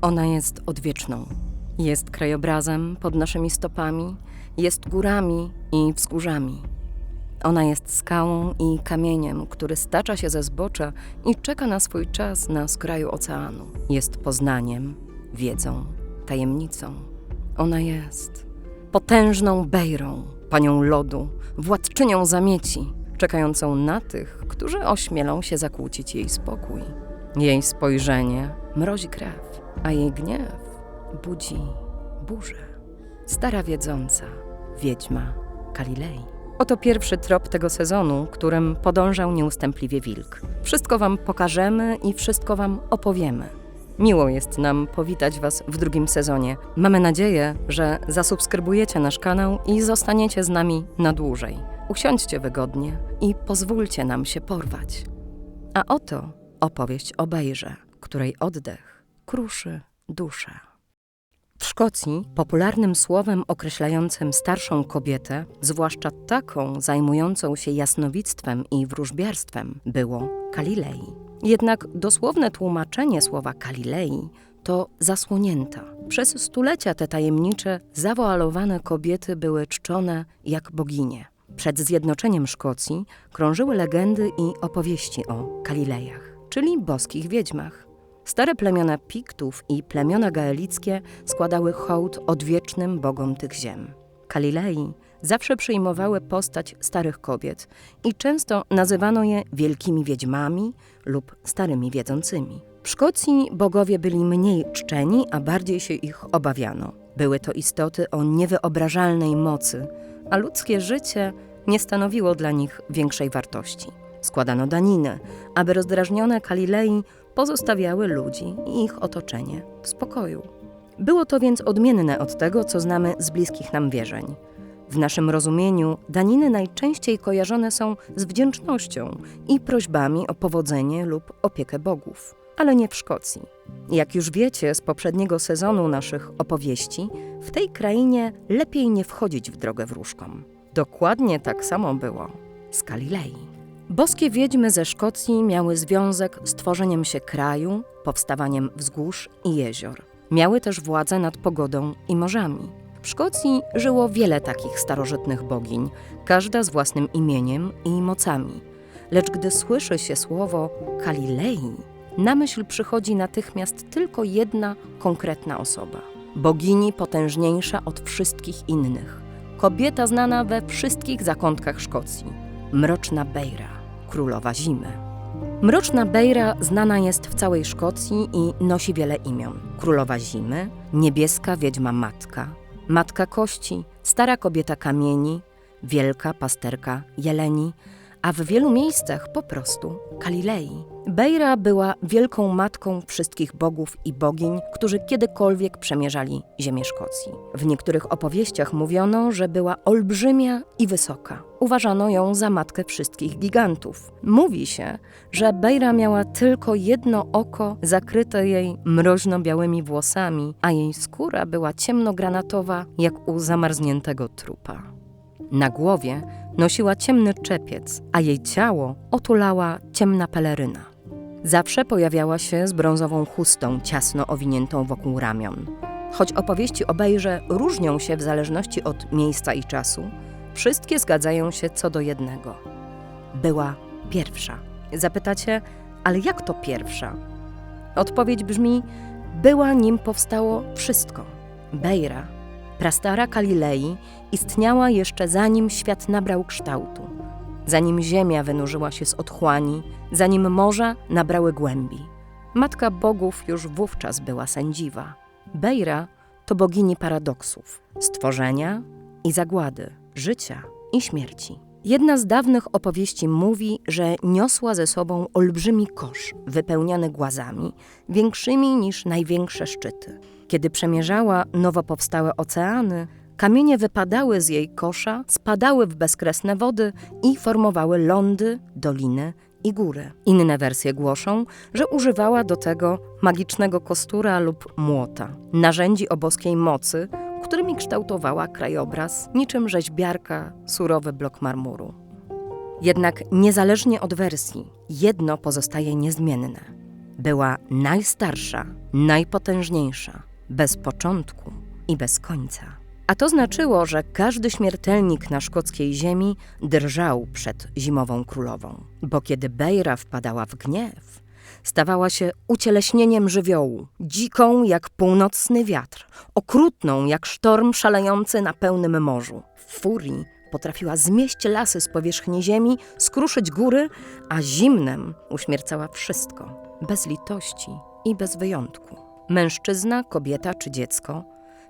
Ona jest odwieczną. Jest krajobrazem pod naszymi stopami, jest górami i wzgórzami. Ona jest skałą i kamieniem, który stacza się ze zbocza i czeka na swój czas na skraju oceanu. Jest poznaniem, wiedzą, tajemnicą. Ona jest potężną Bejrą, panią lodu, władczynią zamieci, czekającą na tych, którzy ośmielą się zakłócić jej spokój. Jej spojrzenie mrozi krew, a jej gniew budzi burzę. Stara wiedząca, wiedźma Kalilei. Oto pierwszy trop tego sezonu, którym podążał nieustępliwie wilk. Wszystko wam pokażemy i wszystko wam opowiemy. Miło jest nam powitać was w drugim sezonie. Mamy nadzieję, że zasubskrybujecie nasz kanał i zostaniecie z nami na dłużej. Usiądźcie wygodnie i pozwólcie nam się porwać. A oto opowieść o Bejrze, której oddech kruszy duszę. W Szkocji popularnym słowem określającym starszą kobietę, zwłaszcza taką zajmującą się jasnowictwem i wróżbiarstwem, było Kalilei. Jednak dosłowne tłumaczenie słowa Kalilei to zasłonięta. Przez stulecia te tajemnicze, zawoalowane kobiety były czczone jak boginie. Przed zjednoczeniem Szkocji krążyły legendy i opowieści o Kalilejach, czyli boskich wiedźmach. Stare plemiona Piktów i plemiona gaelickie składały hołd odwiecznym bogom tych ziem. Kalilei zawsze przyjmowały postać starych kobiet i często nazywano je wielkimi wiedźmami lub starymi wiedzącymi. W Szkocji bogowie byli mniej czczeni, a bardziej się ich obawiano. Były to istoty o niewyobrażalnej mocy, a ludzkie życie nie stanowiło dla nich większej wartości. Składano daniny, aby rozdrażnione Kalilei pozostawiały ludzi i ich otoczenie w spokoju. Było to więc odmienne od tego, co znamy z bliskich nam wierzeń. W naszym rozumieniu daniny najczęściej kojarzone są z wdzięcznością i prośbami o powodzenie lub opiekę bogów, ale nie w Szkocji. Jak już wiecie z poprzedniego sezonu naszych opowieści, w tej krainie lepiej nie wchodzić w drogę wróżkom. Dokładnie tak samo było z Kalilei. Boskie wiedźmy ze Szkocji miały związek z tworzeniem się kraju, powstawaniem wzgórz i jezior. Miały też władzę nad pogodą i morzami. W Szkocji żyło wiele takich starożytnych bogiń, każda z własnym imieniem i mocami. Lecz gdy słyszy się słowo Kalilei, na myśl przychodzi natychmiast tylko jedna konkretna osoba. Bogini potężniejsza od wszystkich innych. Kobieta znana we wszystkich zakątkach Szkocji. Mroczna Bejra, królowa zimy. Mroczna Bejra znana jest w całej Szkocji i nosi wiele imion. Królowa zimy, niebieska wiedźma matka, matka kości, stara kobieta kamieni, wielka pasterka jeleni, a w wielu miejscach po prostu Kalilei. Bejra była wielką matką wszystkich bogów i bogiń, którzy kiedykolwiek przemierzali ziemię Szkocji. W niektórych opowieściach mówiono, że była olbrzymia i wysoka. Uważano ją za matkę wszystkich gigantów. Mówi się, że Bejra miała tylko jedno oko zakryte jej mroźno-białymi włosami, a jej skóra była ciemnogranatowa jak u zamarzniętego trupa. Na głowie nosiła ciemny czepiec, a jej ciało otulała ciemna peleryna. Zawsze pojawiała się z brązową chustą ciasno owiniętą wokół ramion. Choć opowieści o Bejrze różnią się w zależności od miejsca i czasu, wszystkie zgadzają się co do jednego. Była pierwsza. Zapytacie, ale jak to pierwsza? Odpowiedź brzmi, była nim powstało wszystko. Bejra, prastara Kalilei, istniała jeszcze zanim świat nabrał kształtu, zanim ziemia wynurzyła się z otchłani, zanim morza nabrały głębi. Matka bogów już wówczas była sędziwa. Bejra to bogini paradoksów, stworzenia i zagłady, życia i śmierci. Jedna z dawnych opowieści mówi, że niosła ze sobą olbrzymi kosz wypełniany głazami, większymi niż największe szczyty. Kiedy przemierzała nowo powstałe oceany, kamienie wypadały z jej kosza, spadały w bezkresne wody i formowały lądy, doliny i góry. Inne wersje głoszą, że używała do tego magicznego kostura lub młota, narzędzi o boskiej mocy, którymi kształtowała krajobraz, niczym rzeźbiarka surowy blok marmuru. Jednak niezależnie od wersji, jedno pozostaje niezmienne. była najstarsza, najpotężniejsza, bez początku i bez końca. A to znaczyło, że każdy śmiertelnik na szkockiej ziemi drżał przed zimową królową, bo kiedy Beira wpadała w gniew, stawała się ucieleśnieniem żywiołu, dziką jak północny wiatr, okrutną jak sztorm szalejący na pełnym morzu. W furii potrafiła zmieść lasy z powierzchni ziemi, skruszyć góry, a zimnem uśmiercała wszystko, bez litości i bez wyjątku. Mężczyzna, kobieta czy dziecko,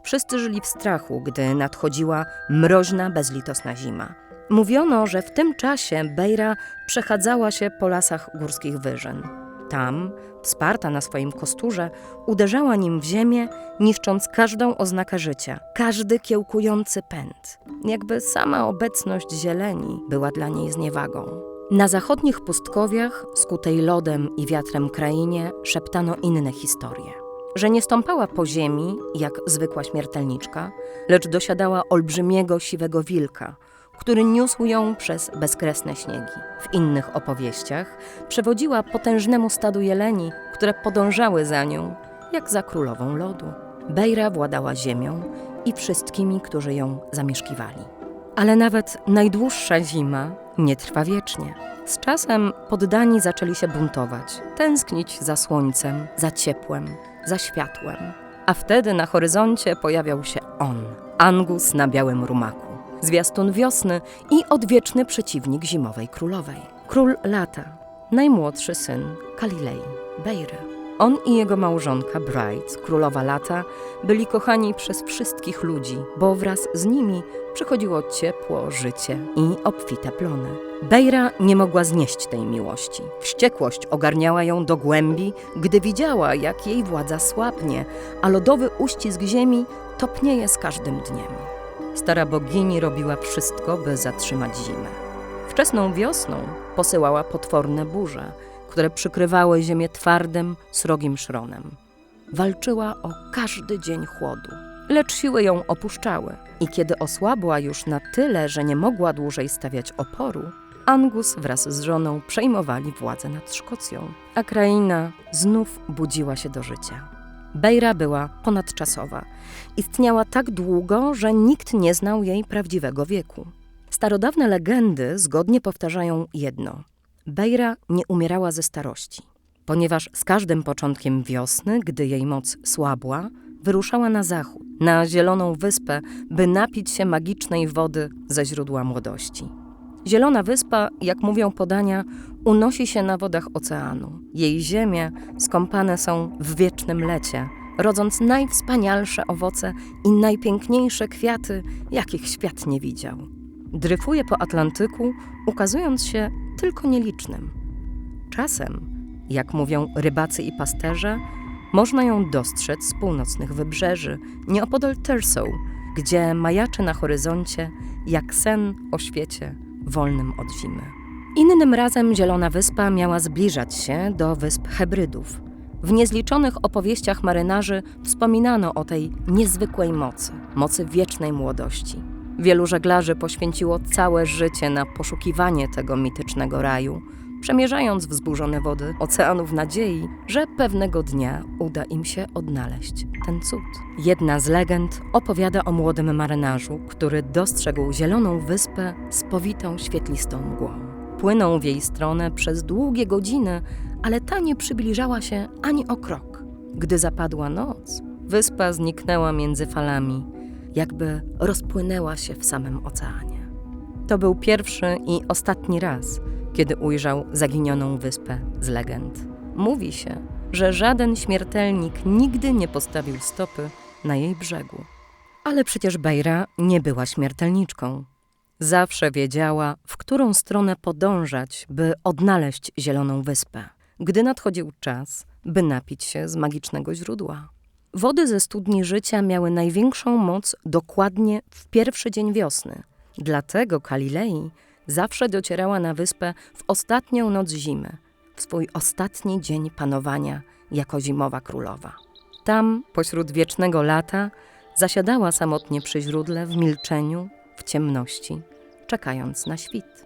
wszyscy żyli w strachu, gdy nadchodziła mroźna, bezlitosna zima. Mówiono, że w tym czasie Beira przechadzała się po lasach górskich wyżyn. Tam, wsparta na swoim kosturze, uderzała nim w ziemię, niszcząc każdą oznakę życia, każdy kiełkujący pęd. Jakby sama obecność zieleni była dla niej zniewagą. Na zachodnich pustkowiach, skutej lodem i wiatrem krainie, szeptano inne historie. Że nie stąpała po ziemi, jak zwykła śmiertelniczka, lecz dosiadała olbrzymiego, siwego wilka, który niósł ją przez bezkresne śniegi. W innych opowieściach przewodziła potężnemu stadu jeleni, które podążały za nią, jak za królową lodu. Beira władała ziemią i wszystkimi, którzy ją zamieszkiwali. Ale nawet najdłuższa zima nie trwa wiecznie. Z czasem poddani zaczęli się buntować, tęsknić za słońcem, za ciepłem, za światłem. A wtedy na horyzoncie pojawiał się on, Angus na białym rumaku, zwiastun wiosny i odwieczny przeciwnik zimowej królowej. Król lata, najmłodszy syn Kalilei, Beiry. On i jego małżonka Bright, królowa lata, byli kochani przez wszystkich ludzi, bo wraz z nimi przychodziło ciepło, życie i obfite plony. Beira nie mogła znieść tej miłości. Wściekłość ogarniała ją do głębi, gdy widziała, jak jej władza słabnie, a lodowy uścisk ziemi topnieje z każdym dniem. Stara bogini robiła wszystko, by zatrzymać zimę. Wczesną wiosną posyłała potworne burze, które przykrywały ziemię twardym, srogim szronem. Walczyła o każdy dzień chłodu, lecz siły ją opuszczały i kiedy osłabła już na tyle, że nie mogła dłużej stawiać oporu, Angus wraz z żoną przejmowali władzę nad Szkocją, a kraina znów budziła się do życia. Beira była ponadczasowa. Istniała tak długo, że nikt nie znał jej prawdziwego wieku. Starodawne legendy zgodnie powtarzają jedno. Beira nie umierała ze starości, ponieważ z każdym początkiem wiosny, gdy jej moc słabła, wyruszała na zachód, na zieloną wyspę, by napić się magicznej wody ze źródła młodości. Zielona wyspa, jak mówią podania, unosi się na wodach oceanu. Jej ziemie skąpane są w wiecznym lecie, rodząc najwspanialsze owoce i najpiękniejsze kwiaty, jakich świat nie widział. Dryfuje po Atlantyku, ukazując się tylko nielicznym. Czasem, jak mówią rybacy i pasterze, można ją dostrzec z północnych wybrzeży, nieopodal Thurso, gdzie majaczy na horyzoncie jak sen o świecie wolnym od zimy. Innym razem Zielona Wyspa miała zbliżać się do Wysp Hebrydów. W niezliczonych opowieściach marynarzy wspominano o tej niezwykłej mocy wiecznej młodości. Wielu żeglarzy poświęciło całe życie na poszukiwanie tego mitycznego raju, przemierzając wzburzone wody oceanu w nadziei, że pewnego dnia uda im się odnaleźć ten cud. Jedna z legend opowiada o młodym marynarzu, który dostrzegł Zieloną Wyspę spowitą świetlistą mgłą. Płynął w jej stronę przez długie godziny, ale ta nie przybliżała się ani o krok. Gdy zapadła noc, wyspa zniknęła między falami, jakby rozpłynęła się w samym oceanie. To był pierwszy i ostatni raz, kiedy ujrzał zaginioną wyspę z legend. Mówi się, że żaden śmiertelnik nigdy nie postawił stopy na jej brzegu. Ale przecież Beira nie była śmiertelniczką. Zawsze wiedziała, w którą stronę podążać, by odnaleźć Zieloną Wyspę, gdy nadchodził czas, by napić się z magicznego źródła. Wody ze studni życia miały największą moc dokładnie w pierwszy dzień wiosny. Dlatego Kalilei zawsze docierała na wyspę w ostatnią noc zimy, w swój ostatni dzień panowania jako zimowa królowa. Tam, pośród wiecznego lata, zasiadała samotnie przy źródle w milczeniu, w ciemności, czekając na świt.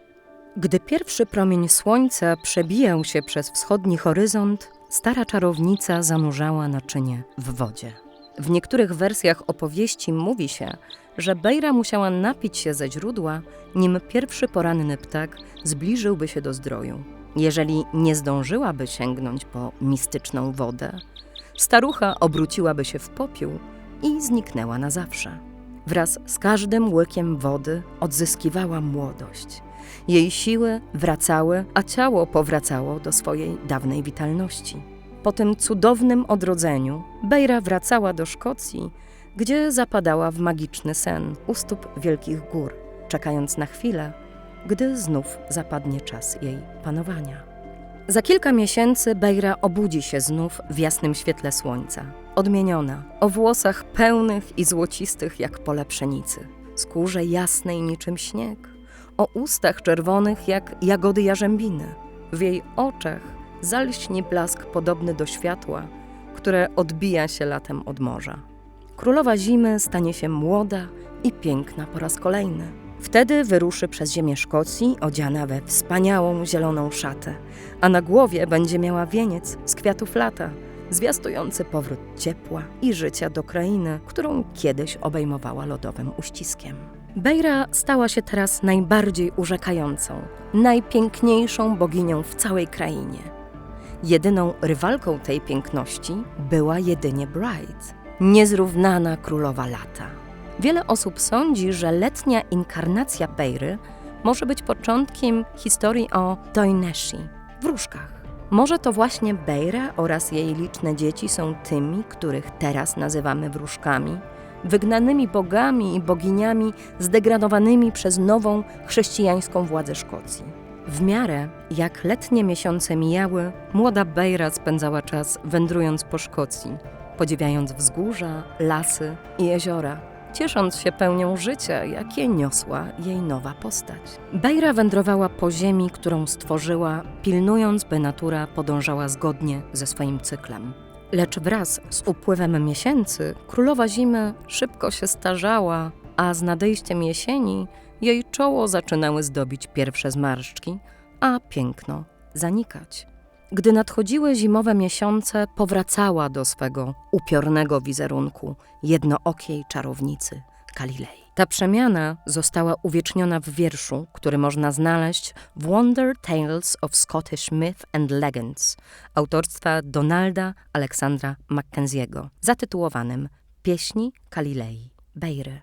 Gdy pierwszy promień słońca przebijał się przez wschodni horyzont, stara czarownica zanurzała naczynie w wodzie. W niektórych wersjach opowieści mówi się, że Bejra musiała napić się ze źródła, nim pierwszy poranny ptak zbliżyłby się do zdroju. Jeżeli nie zdążyłaby sięgnąć po mistyczną wodę, starucha obróciłaby się w popiół i zniknęła na zawsze. Wraz z każdym łykiem wody odzyskiwała młodość. Jej siły wracały, a ciało powracało do swojej dawnej witalności. Po tym cudownym odrodzeniu Bejra wracała do Szkocji, gdzie zapadała w magiczny sen u stóp wielkich gór, czekając na chwilę, gdy znów zapadnie czas jej panowania. Za kilka miesięcy Bejra obudzi się znów w jasnym świetle słońca, odmieniona, o włosach pełnych i złocistych jak pole pszenicy, skórze jasnej niczym śnieg, o ustach czerwonych jak jagody jarzębiny. W jej oczach zalśni blask podobny do światła, które odbija się latem od morza. Królowa zimy stanie się młoda i piękna po raz kolejny. Wtedy wyruszy przez ziemię Szkocji odziana we wspaniałą zieloną szatę, a na głowie będzie miała wieniec z kwiatów lata, zwiastujący powrót ciepła i życia do krainy, którą kiedyś obejmowała lodowym uściskiem. Bejra stała się teraz najbardziej urzekającą, najpiękniejszą boginią w całej krainie. Jedyną rywalką tej piękności była jedynie Bright, niezrównana królowa lata. Wiele osób sądzi, że letnia inkarnacja Bejry może być początkiem historii o Doineshi, wróżkach. Może to właśnie Bejra oraz jej liczne dzieci są tymi, których teraz nazywamy wróżkami, wygnanymi bogami i boginiami zdegradowanymi przez nową chrześcijańską władzę Szkocji. W miarę jak letnie miesiące mijały, młoda Bejra spędzała czas wędrując po Szkocji, podziwiając wzgórza, lasy i jeziora, ciesząc się pełnią życia, jakie niosła jej nowa postać. Bejra wędrowała po ziemi, którą stworzyła, pilnując, by natura podążała zgodnie ze swoim cyklem. Lecz wraz z upływem miesięcy królowa zimy szybko się starzała, a z nadejściem jesieni jej czoło zaczynały zdobić pierwsze zmarszczki, a piękno zanikać. Gdy nadchodziły zimowe miesiące, powracała do swego upiornego wizerunku jednookiej czarownicy Kalilei. Ta przemiana została uwieczniona w wierszu, który można znaleźć w Wonder Tales of Scottish Myth and Legends autorstwa Donalda Aleksandra Mackenzie'ego, zatytułowanym Pieśni Kalilei Bejry.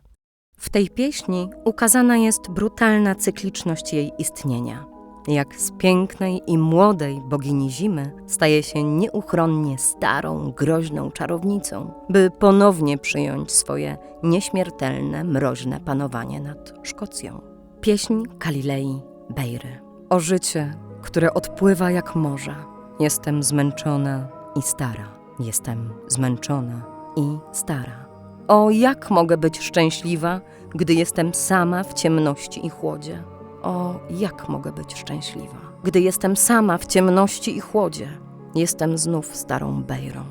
W tej pieśni ukazana jest brutalna cykliczność jej istnienia. Jak z pięknej i młodej bogini zimy staje się nieuchronnie starą, groźną czarownicą, by ponownie przyjąć swoje nieśmiertelne, mroźne panowanie nad Szkocją. Pieśń Kalilei Bejry. O życie, które odpływa jak morze. Jestem zmęczona i stara. Jestem zmęczona i stara. O, jak mogę być szczęśliwa, gdy jestem sama w ciemności i chłodzie? O, jak mogę być szczęśliwa, gdy jestem sama w ciemności i chłodzie? Jestem znów starą Bejrą.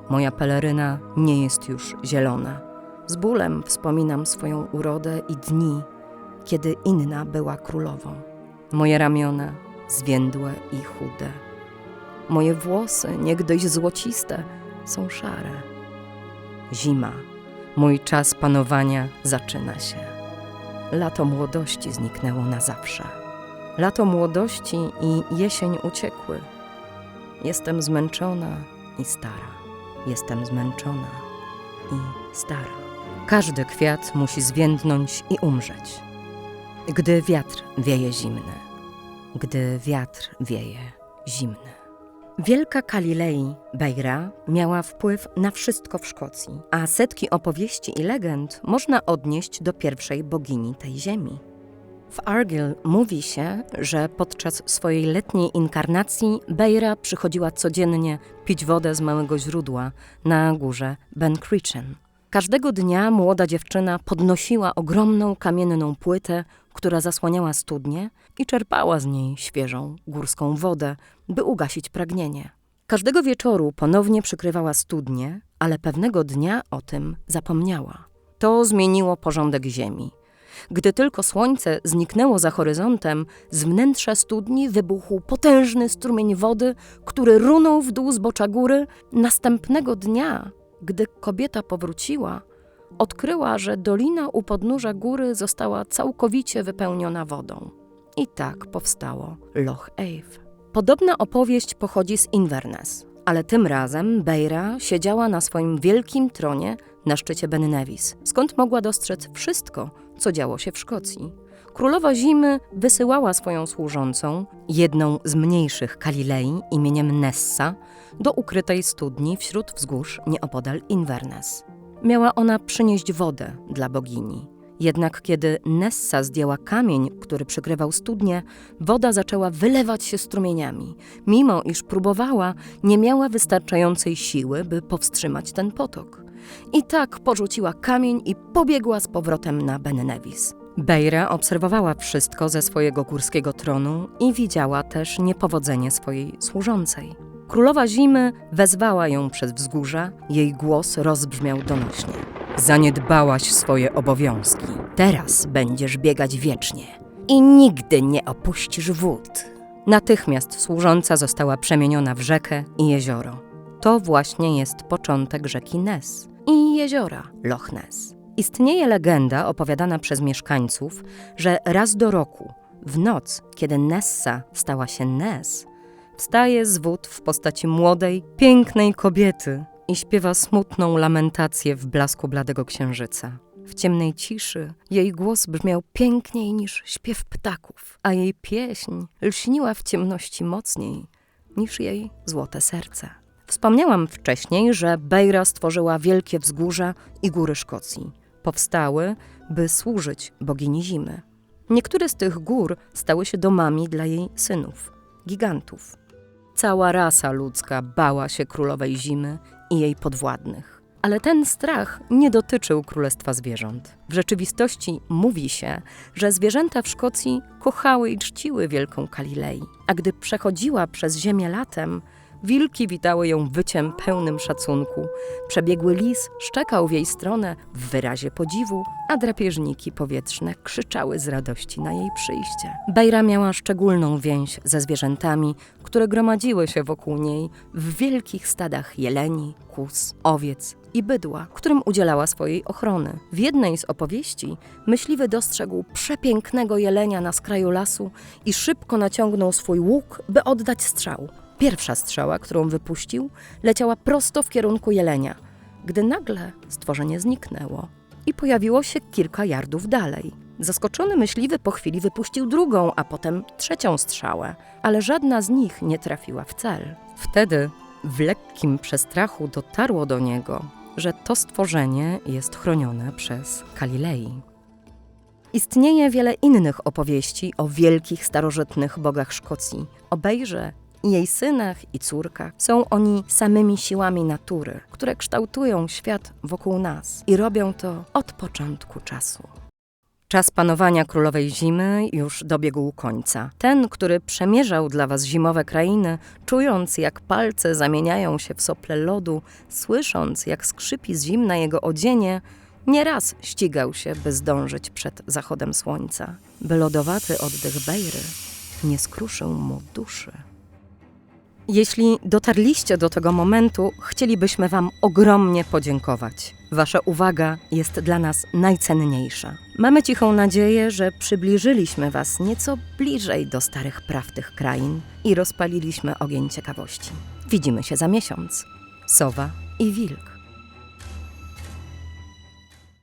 Moja peleryna nie jest już zielona. Z bólem wspominam swoją urodę i dni, kiedy inna była królową. Moje ramiona zwiędłe i chude. Moje włosy, niegdyś złociste, są szare. Zima, mój czas panowania zaczyna się. Lato młodości zniknęło na zawsze. Lato młodości i jesień uciekły. Jestem zmęczona i stara. Jestem zmęczona i stara. Każdy kwiat musi zwiędnąć i umrzeć. Gdy wiatr wieje zimny. Gdy wiatr wieje zimny. Wielka Kalilei Bejra miała wpływ na wszystko w Szkocji, a setki opowieści i legend można odnieść do pierwszej bogini tej ziemi. W Argyll mówi się, że podczas swojej letniej inkarnacji Bejra przychodziła codziennie pić wodę z małego źródła na górze Ben Cruachan. Każdego dnia młoda dziewczyna podnosiła ogromną kamienną płytę, która zasłaniała studnię i czerpała z niej świeżą górską wodę, by ugasić pragnienie. Każdego wieczoru ponownie przykrywała studnię, ale pewnego dnia o tym zapomniała. To zmieniło porządek ziemi. Gdy tylko słońce zniknęło za horyzontem, z wnętrza studni wybuchł potężny strumień wody, który runął w dół zbocza góry. Następnego dnia, gdy kobieta powróciła, odkryła, że dolina u podnóża góry została całkowicie wypełniona wodą. I tak powstało Loch Eave. Podobna opowieść pochodzi z Inverness, ale tym razem Beira siedziała na swoim wielkim tronie na szczycie Ben Nevis, skąd mogła dostrzec wszystko, co działo się w Szkocji. Królowa Zimy wysyłała swoją służącą, jedną z mniejszych Kalilei imieniem Nessa, do ukrytej studni wśród wzgórz nieopodal Inverness. Miała ona przynieść wodę dla bogini. Jednak kiedy Nessa zdjęła kamień, który przykrywał studnię, woda zaczęła wylewać się strumieniami. Mimo iż próbowała, nie miała wystarczającej siły, by powstrzymać ten potok. I tak porzuciła kamień i pobiegła z powrotem na Ben Nevis. Beira obserwowała wszystko ze swojego górskiego tronu i widziała też niepowodzenie swojej służącej. Królowa Zimy wezwała ją przez wzgórza, jej głos rozbrzmiał donośnie. Zaniedbałaś swoje obowiązki. Teraz będziesz biegać wiecznie i nigdy nie opuścisz wód. Natychmiast służąca została przemieniona w rzekę i jezioro. To właśnie jest początek rzeki Ness i jeziora Loch Ness. Istnieje legenda opowiadana przez mieszkańców, że raz do roku, w noc, kiedy Nessa stała się Ness, wstaje z wód w postaci młodej, pięknej kobiety i śpiewa smutną lamentację w blasku bladego księżyca. W ciemnej ciszy jej głos brzmiał piękniej niż śpiew ptaków, a jej pieśń lśniła w ciemności mocniej niż jej złote serce. Wspomniałam wcześniej, że Beira stworzyła wielkie wzgórza i góry Szkocji. Powstały, by służyć bogini Zimy. Niektóre z tych gór stały się domami dla jej synów, gigantów. Cała rasa ludzka bała się królowej Zimy i jej podwładnych. Ale ten strach nie dotyczył królestwa zwierząt. W rzeczywistości mówi się, że zwierzęta w Szkocji kochały i czciły wielką Kalilei, a gdy przechodziła przez ziemię latem, wilki witały ją wyciem pełnym szacunku. Przebiegły lis szczekał w jej stronę w wyrazie podziwu, a drapieżniki powietrzne krzyczały z radości na jej przyjście. Beira miała szczególną więź ze zwierzętami, które gromadziły się wokół niej w wielkich stadach jeleni, kóz, owiec i bydła, którym udzielała swojej ochrony. W jednej z opowieści myśliwy dostrzegł przepięknego jelenia na skraju lasu i szybko naciągnął swój łuk, by oddać strzał. Pierwsza strzała, którą wypuścił, leciała prosto w kierunku jelenia, gdy nagle stworzenie zniknęło i pojawiło się kilka yardów dalej. Zaskoczony myśliwy po chwili wypuścił drugą, a potem trzecią strzałę, ale żadna z nich nie trafiła w cel. Wtedy w lekkim przestrachu dotarło do niego, że to stworzenie jest chronione przez Kalilei. Istnieje wiele innych opowieści o wielkich starożytnych bogach Szkocji, o Beirze i jej synach i córkach. Są oni samymi siłami natury, które kształtują świat wokół nas i robią to od początku czasu. Czas panowania królowej Zimy już dobiegł końca. Ten, który przemierzał dla was zimowe krainy, czując jak palce zamieniają się w sople lodu, słysząc jak skrzypi z zimna jego odzienie, nieraz ścigał się, by zdążyć przed zachodem słońca, by lodowaty oddech Beiry nie skruszył mu duszy. Jeśli dotarliście do tego momentu, chcielibyśmy wam ogromnie podziękować. Wasza uwaga jest dla nas najcenniejsza. Mamy cichą nadzieję, że przybliżyliśmy was nieco bliżej do starych praw tych krain i rozpaliliśmy ogień ciekawości. Widzimy się za miesiąc. Sowa i wilk.